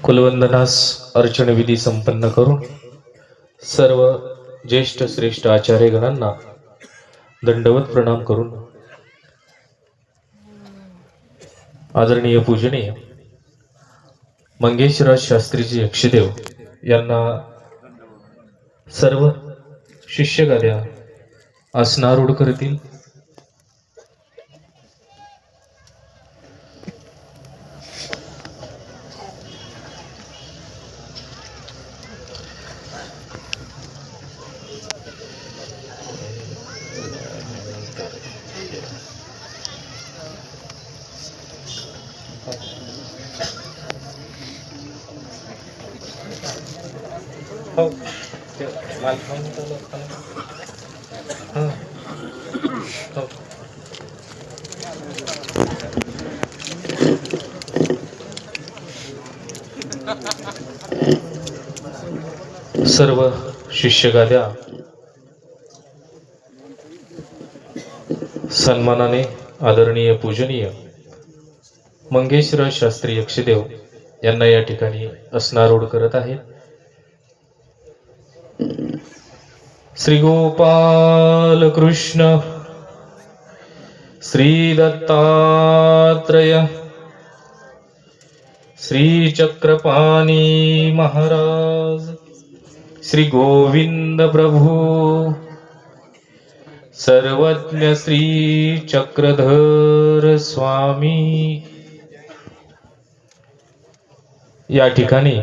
कुलवंदनास अर्चन विधी संपन्न करून सर्व ज्येष्ठ श्रेष्ठ आचार्य गणांना दंडवत प्रणाम करून आदरणीय पूजनीय मंगेशराज शास्त्रीजी यक्षदेव यांना सर्व शिष्यगाद्या आसनारूढ करतील. हो सर्व शिष्यगाद्या सन्मानाने आदरणीय पूजनीय मंगेशराज शास्त्री यक्षदेव यांना या ठिकाणी आसनारूढ करत आहेत. श्री गोपाल कृष्ण श्री दत्तात्रेय श्री चक्रपाणी महाराज श्री गोविंद प्रभु सर्वज्ञ श्री चक्रधर स्वामी या ठिकाणी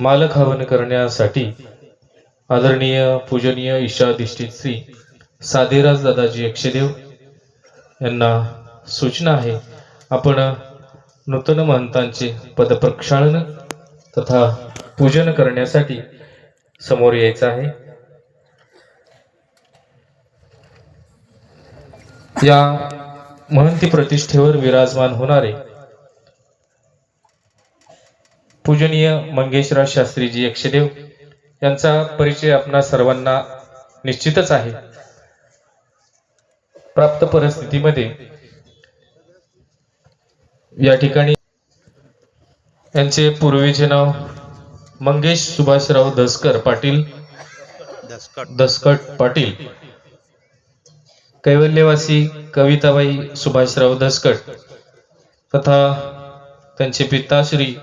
मालक हवन करण्यासाठी आदरणीय पूजनीय ईशाधिष्ठित श्री साधेराज दादाजी यक्षदेव यांना सूचना आहे. आपण नूतन महंतांचे पदप्रक्षालन तथा पूजन करण्यासाठी समोर यायचं आहे. या महंती प्रतिष्ठेवर विराजमान होणारे पूजनीय मंगेशराज शास्त्रीजी यक्षदेव यांचा परिचय आपणा सर्वांना निश्चितच आहे. प्राप्त परिस्थितीमध्ये या ठिकाणी यांचे पूर्वीचे नाव मंगेश सुभाषराव दसकर पाटील दसकट पाटील, कैवल्यवासी कविताबाई सुभाषराव दसकट तथा त्यांचे पिता श्री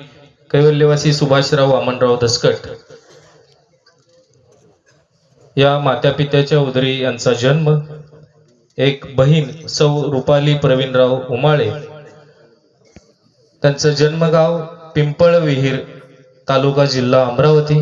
कैवल्यवासी सुभाषराव वामनराव दसकट. या मातापित्याच्या उदरी यांचा जन्म. एक बहीण सौ रुपाली प्रवीणराव उमाळे, त्यांचं जन्मगाव पिंपळविहीर तालुका जिल्हा अमरावती.